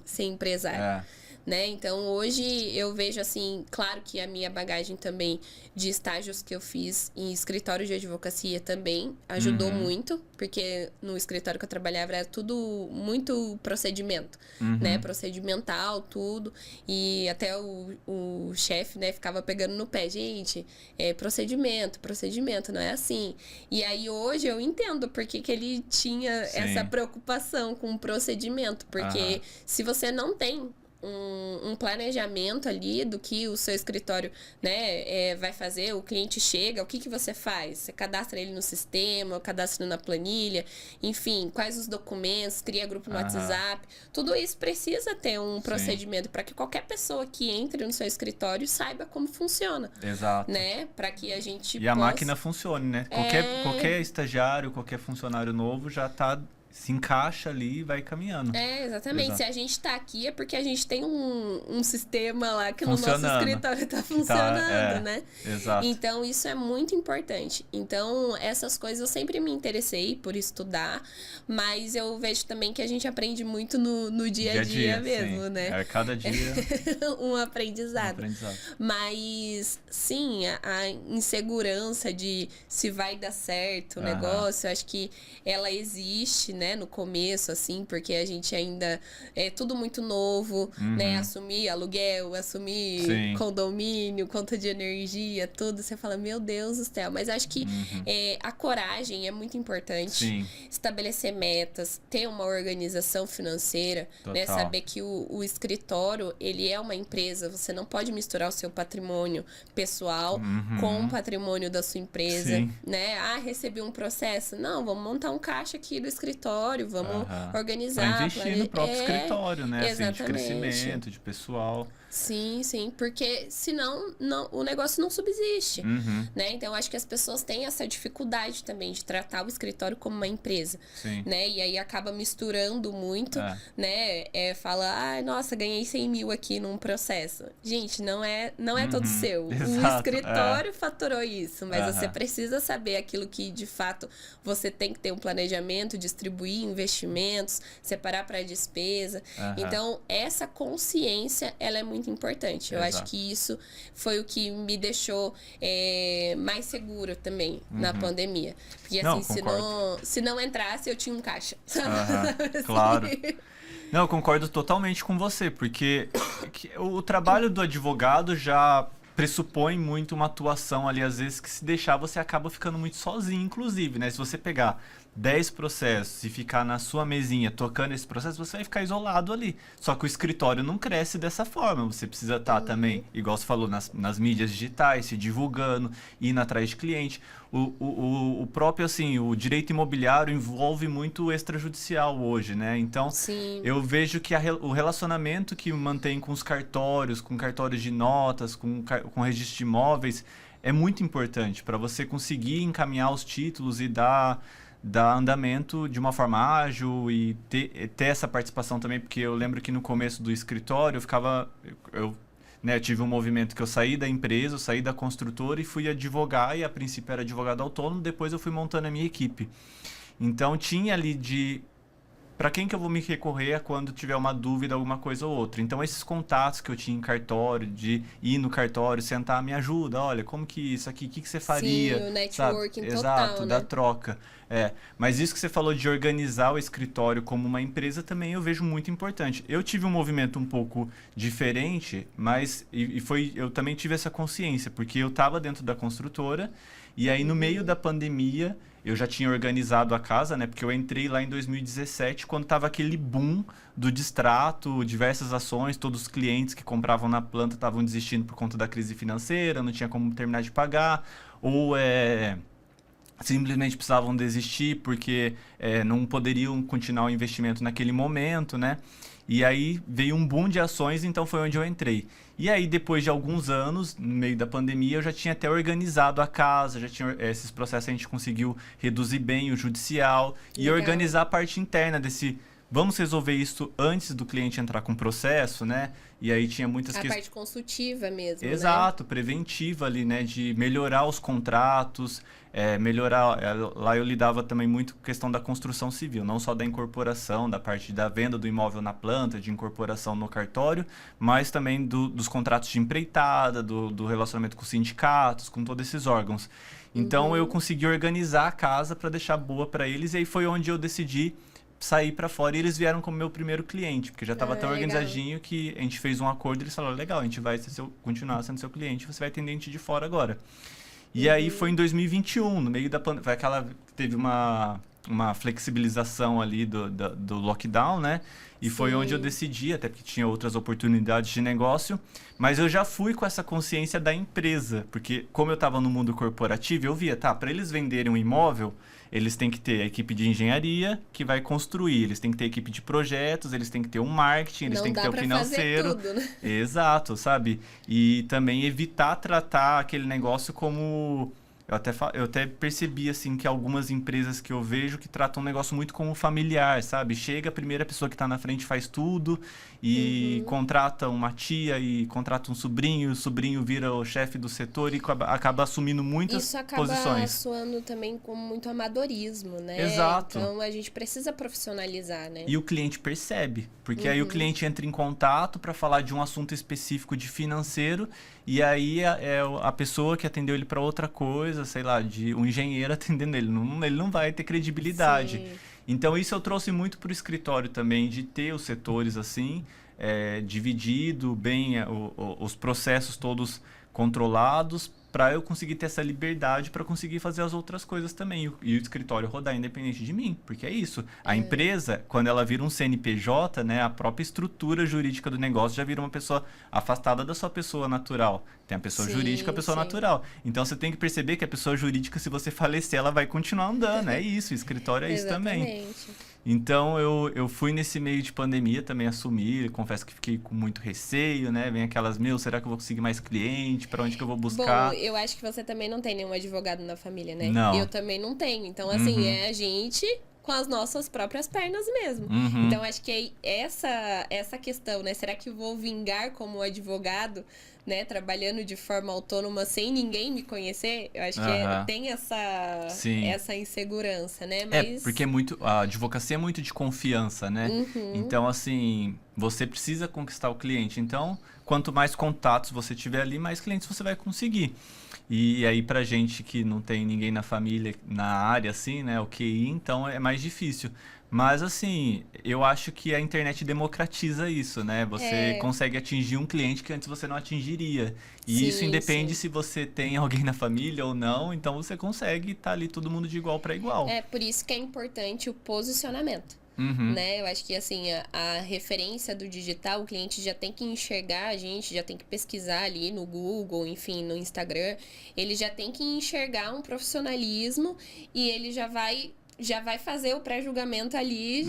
ser empresário. né? Então, hoje eu vejo assim, claro que a minha bagagem também de estágios que eu fiz em escritório de advocacia também ajudou muito, porque no escritório que eu trabalhava era tudo muito procedimento, né? Procedimental, tudo. E até o chefe, né, ficava pegando no pé. Gente, procedimento, não é assim. E aí hoje eu entendo por que ele tinha essa preocupação com o procedimento. Porque se você não tem um planejamento ali do que o seu escritório, né, vai fazer, o cliente chega, o que você faz? Você cadastra ele no sistema, cadastra na planilha, enfim, quais os documentos, cria grupo no WhatsApp, tudo isso precisa ter um procedimento para que qualquer pessoa que entre no seu escritório saiba como funciona. Exato. Né? Para que a gente a máquina funcione, né? Qualquer estagiário, qualquer funcionário novo se encaixa ali e vai caminhando. Exatamente. Exato. Se a gente tá aqui é porque a gente tem um sistema lá que no nosso escritório tá funcionando, né? Exato. Então, isso é muito importante. Então, essas coisas eu sempre me interessei por estudar, mas eu vejo também que a gente aprende muito no dia a dia mesmo, né? Cada dia um aprendizado. Mas, sim, a insegurança de se vai dar certo o negócio, eu acho que ela existe, né, no começo, assim, porque a gente ainda é tudo muito novo, né, assumir aluguel, assumir condomínio, conta de energia, tudo, você fala, meu Deus do céu, mas acho que a coragem é muito importante, estabelecer metas, ter uma organização financeira, né, saber que o escritório, ele é uma empresa, você não pode misturar o seu patrimônio pessoal com o patrimônio da sua empresa, né, recebi um processo, não, vamos montar um caixa aqui do escritório, vamos organizar. Pra investir no próprio escritório, né? Exatamente. Assim, de crescimento, de pessoal. Sim, porque senão o negócio não subsiste, né? Então, acho que as pessoas têm essa dificuldade também de tratar o escritório como uma empresa, né? E aí acaba misturando muito, né? Fala, nossa, ganhei 100 mil aqui num processo. Gente, não é todo seu. Exato, o escritório faturou isso, mas você precisa saber aquilo que, de fato, você tem que ter um planejamento, distribuir investimentos, separar para despesa. Então, essa consciência, ela é muito importante. Eu acho que isso foi o que me deixou mais segura também na pandemia. Porque assim, se não entrasse, eu tinha um caixa. Claro. Não, eu concordo totalmente com você, porque o trabalho do advogado já pressupõe muito uma atuação ali, às vezes, que se deixar você acaba ficando muito sozinho, inclusive, né? Se você pegar 10 processos e ficar na sua mesinha tocando esse processo, você vai ficar isolado ali. Só que o escritório não cresce dessa forma. Você precisa estar também, igual você falou, nas mídias digitais, se divulgando, indo atrás de cliente. O próprio, assim, o direito imobiliário envolve muito o extrajudicial hoje, né? Então, eu vejo que o relacionamento que mantém com os cartórios, com cartórios de notas, com registro de imóveis, é muito importante para você conseguir encaminhar os títulos e dar andamento de uma forma ágil e ter essa participação também, porque eu lembro que no começo do escritório eu tive um movimento que eu saí da empresa, eu saí da construtora e fui advogar, e a princípio era advogado autônomo, depois eu fui montando a minha equipe. Então tinha ali para quem que eu vou me recorrer quando tiver uma dúvida, alguma coisa ou outra. Então, esses contatos que eu tinha em cartório, de ir no cartório, sentar, me ajuda. Olha, como que isso aqui, o que você faria? Sim, o networking total, Exato, né? da troca. Mas isso que você falou de organizar o escritório como uma empresa também eu vejo muito importante. Eu tive um movimento um pouco diferente, mas eu também tive essa consciência, porque eu estava dentro da construtora e aí no meio da pandemia eu já tinha organizado a casa, né? Porque eu entrei lá em 2017, quando estava aquele boom do distrato, diversas ações, todos os clientes que compravam na planta estavam desistindo por conta da crise financeira, não tinha como terminar de pagar, ou simplesmente precisavam desistir porque não poderiam continuar o investimento naquele momento, né? E aí veio um boom de ações, então foi onde eu entrei. E aí, depois de alguns anos, no meio da pandemia, eu já tinha até organizado a casa, esses processos a gente conseguiu reduzir bem o judicial e organizar a parte interna desse vamos resolver isso antes do cliente entrar com o processo, né? E aí tinha muitas A questões. parte consultiva mesmo, né? Exato, preventiva ali, né? De melhorar os contratos, melhorar. Lá eu lidava também muito com a questão da construção civil, não só da incorporação, da parte da venda do imóvel na planta, de incorporação no cartório, mas também dos contratos de empreitada, do relacionamento com os sindicatos, com todos esses órgãos. Então eu consegui organizar a casa para deixar boa para eles, e aí foi onde eu decidi sair para fora, e eles vieram como meu primeiro cliente, porque já estava tão legal. organizadinho que a gente fez um acordo e eles falaram, legal, a gente vai continuar sendo seu cliente, você vai atender a gente de fora agora. E aí foi em 2021, no meio da pandemia, teve uma flexibilização ali do lockdown, né? E foi onde eu decidi, até porque tinha outras oportunidades de negócio, mas eu já fui com essa consciência da empresa, porque como eu estava no mundo corporativo, eu via, tá, para eles venderem um imóvel, eles têm que ter a equipe de engenharia que vai construir, eles têm que ter a equipe de projetos, eles têm que ter um marketing, eles têm que ter o financeiro. Não dá pra fazer tudo, né? Exato, sabe? E também evitar tratar aquele negócio como... Eu até percebi, assim, que algumas empresas que eu vejo que tratam o negócio muito como familiar, sabe? Chega a primeira pessoa que está na frente, faz tudo e contrata uma tia e contrata um sobrinho, e o sobrinho vira o chefe do setor e acaba assumindo muitas posições. Isso acaba soando também como muito amadorismo, né? Exato. Então, a gente precisa profissionalizar, né? E o cliente percebe, porque aí o cliente entra em contato para falar de um assunto específico de financeiro e aí a pessoa que atendeu ele para outra coisa, sei lá, de um engenheiro atendendo ele não vai ter credibilidade. Sim. Então isso eu trouxe muito para o escritório também, de ter os setores assim, dividido bem os processos todos controlados, para eu conseguir ter essa liberdade para conseguir fazer as outras coisas também e o escritório rodar independente de mim, porque é isso. A empresa, quando ela vira um CNPJ, né, a própria estrutura jurídica do negócio já vira uma pessoa afastada da sua pessoa natural. Tem a pessoa jurídica, a pessoa natural. Então você tem que perceber que a pessoa jurídica, se você falecer, ela vai continuar andando. É isso, o escritório é isso também. Então eu fui nesse meio de pandemia também assumir, confesso que fiquei com muito receio, né? Vem aquelas, será que eu vou conseguir mais cliente? Para onde que eu vou buscar? Bom, eu acho que você também não tem nenhum advogado na família, né? Não. Eu também não tenho. Então, assim, é a gente com as nossas próprias pernas mesmo. Então, acho que essa questão, né? Será que eu vou vingar como advogado, né? Trabalhando de forma autônoma sem ninguém me conhecer? Eu acho que tem essa insegurança, né? Mas... porque a advocacia é muito de confiança, né? Então, assim, você precisa conquistar o cliente. Então, quanto mais contatos você tiver ali, mais clientes você vai conseguir. E aí, pra gente que não tem ninguém na família, na área, assim, né, o QI, então é mais difícil. Mas, assim, eu acho que a internet democratiza isso, né? Você consegue atingir um cliente que antes você não atingiria. E isso independe se você tem alguém na família ou não, então você consegue estar ali todo mundo de igual para igual. É por isso que é importante o posicionamento. Né? Eu acho que assim, a referência do digital, o cliente já tem que enxergar a gente, já tem que pesquisar ali no Google, enfim, no Instagram, ele já tem que enxergar um profissionalismo e ele já vai fazer o pré-julgamento ali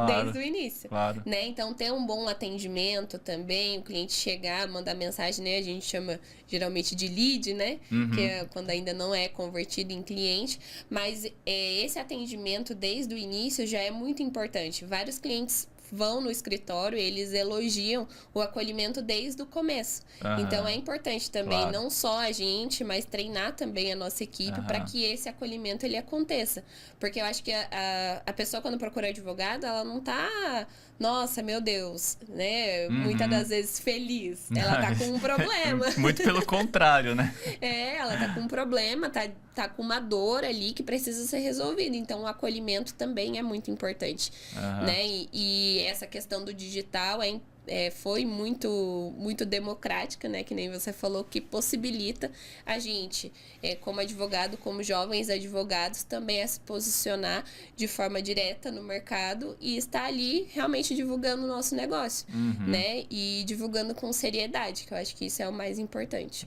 desde o início. Né? Então, ter um bom atendimento também, o cliente chegar, mandar mensagem, né? A gente chama geralmente de lead, né? Que é quando ainda não é convertido em cliente. Mas esse atendimento desde o início já é muito importante. Vários clientes vão no escritório, eles elogiam o acolhimento desde o começo. Então, é importante também, não só a gente, mas treinar também a nossa equipe para que esse acolhimento ele aconteça. Porque eu acho que a pessoa, quando procura advogado, ela não tá, nossa, meu Deus, né? Muitas das vezes feliz. Ela tá com um problema. Muito pelo contrário, né? Ela tá com um problema, tá com uma dor ali que precisa ser resolvida. Então, o acolhimento também é muito importante, né? E essa questão do digital foi muito, muito democrática, né? Que nem você falou, que possibilita a gente, como advogado, como jovens advogados, também a se posicionar de forma direta no mercado e estar ali realmente divulgando o nosso negócio, né? E divulgando com seriedade, que eu acho que isso é o mais importante.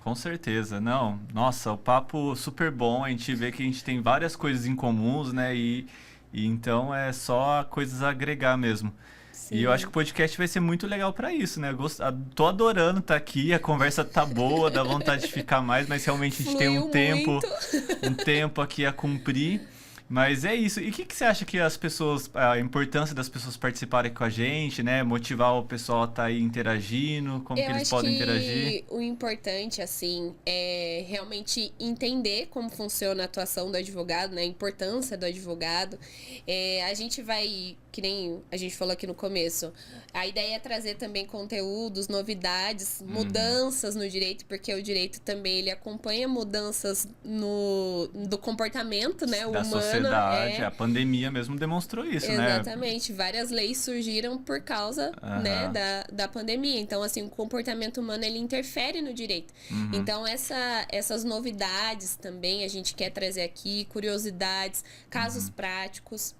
Com certeza. Não, nossa, o papo super bom, a gente vê que a gente tem várias coisas em comuns, né? E então é só coisas a agregar mesmo. Sim. E eu acho que o podcast vai ser muito legal para isso, né? Tô adorando estar aqui, a conversa tá boa, dá vontade de ficar mais, mas realmente a gente tem um tempo aqui a cumprir. Mas é isso. E o que você acha que a importância das pessoas participarem com a gente, né? Motivar o pessoal a estar aí interagindo, como que eles podem interagir? O importante, assim, é realmente entender como funciona a atuação do advogado, né? A importância do advogado. A gente vai, que nem a gente falou aqui no começo, a ideia é trazer também conteúdos, novidades, mudanças no direito, porque o direito também, ele acompanha mudanças do comportamento, né? Da sociedade. A pandemia mesmo demonstrou isso, né? Exatamente. Várias leis surgiram por causa, né, da pandemia. Então, assim, o comportamento humano, ele interfere no direito. Então, essas novidades também a gente quer trazer aqui, curiosidades, casos práticos.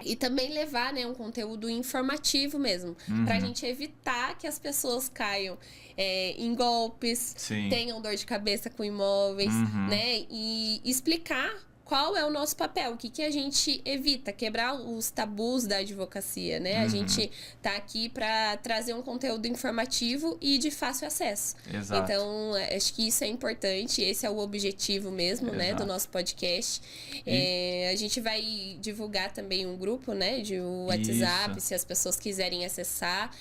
E também levar, né, um conteúdo informativo mesmo, pra gente evitar que as pessoas caiam em golpes, tenham dor de cabeça com imóveis, né, e explicar qual é o nosso papel, o que a gente evita, quebrar os tabus da advocacia, né? A gente tá aqui para trazer um conteúdo informativo e de fácil acesso. Exato. Então, acho que isso é importante, esse é o objetivo mesmo, né, do nosso podcast. A gente vai divulgar também um grupo, né, de WhatsApp, se as pessoas quiserem acessar,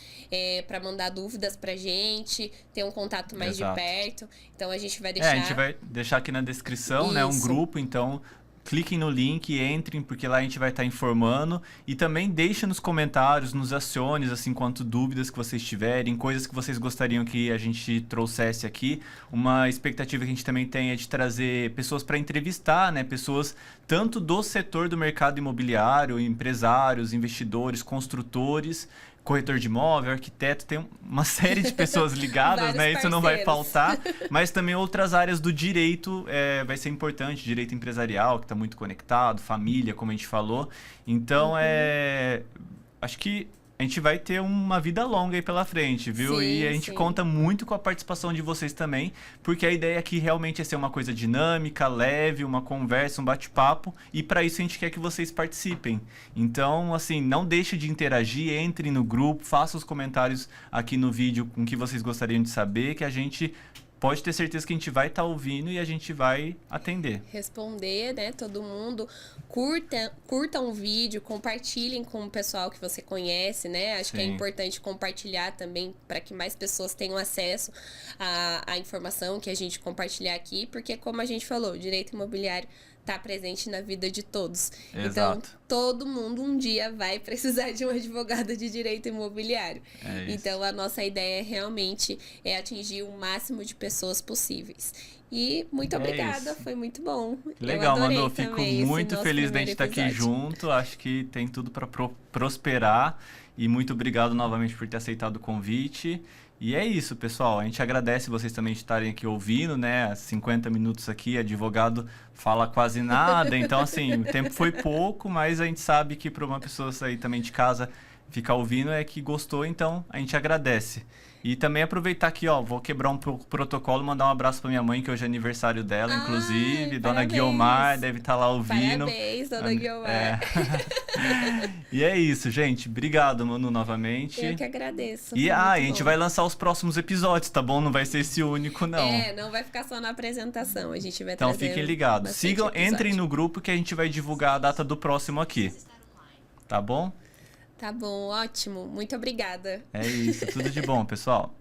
para mandar dúvidas pra gente, ter um contato mais de perto. Então, a gente vai deixar... a gente vai deixar aqui na descrição, né, um grupo, então... Cliquem no link, entrem, porque lá a gente vai estar informando. E também deixem nos comentários, nos acione, assim, quanto dúvidas que vocês tiverem, coisas que vocês gostariam que a gente trouxesse aqui. Uma expectativa que a gente também tem é de trazer pessoas para entrevistar, né? Pessoas tanto do setor do mercado imobiliário, empresários, investidores, construtores, corretor de imóvel, arquiteto, tem uma série de pessoas ligadas, né? Isso não vai faltar. Mas também outras áreas do direito vai ser importante, direito empresarial, que está muito conectado, família, como a gente falou. Então, acho que a gente vai ter uma vida longa aí pela frente, viu? Sim, e a gente conta muito com a participação de vocês também, porque a ideia aqui realmente é ser uma coisa dinâmica, leve, uma conversa, um bate-papo, e para isso a gente quer que vocês participem. Então, assim, não deixe de interagir, entre no grupo, faça os comentários aqui no vídeo com o que vocês gostariam de saber, que a gente... Pode ter certeza que a gente vai estar ouvindo e a gente vai atender. Responder, né? Todo mundo. Curtam o vídeo, compartilhem com o pessoal que você conhece, né? Acho que é importante compartilhar também para que mais pessoas tenham acesso à informação que a gente compartilhar aqui, porque como a gente falou, o direito imobiliário está presente na vida de todos. Exato. Então, todo mundo um dia vai precisar de um advogado de direito imobiliário. Então, a nossa ideia realmente é atingir o máximo de pessoas possíveis. E muito obrigada, foi muito bom. Legal, Manu, fico muito feliz de a gente estar aqui junto. Acho que tem tudo para prosperar. E muito obrigado novamente por ter aceitado o convite. E é isso, pessoal. A gente agradece vocês também de estarem aqui ouvindo, né? 50 minutos aqui, advogado fala quase nada. Então, assim, o tempo foi pouco, mas a gente sabe que para uma pessoa sair também de casa, ficar ouvindo é que gostou, então a gente agradece. E também aproveitar aqui, ó, vou quebrar um protocolo, mandar um abraço para minha mãe, que hoje é aniversário dela, inclusive. Dona Guiomar deve estar lá ouvindo. Parabéns, Dona Guiomar. E é isso, gente. Obrigado, Manu, novamente. Eu que agradeço. E a gente vai lançar os próximos episódios, tá bom? Não vai ser esse único, não. Não vai ficar só na apresentação. A gente vai Então fiquem ligados. Entrem no grupo que a gente vai divulgar a data do próximo aqui. Tá bom? Tá bom, ótimo. Muito obrigada. É isso, tudo de bom, pessoal.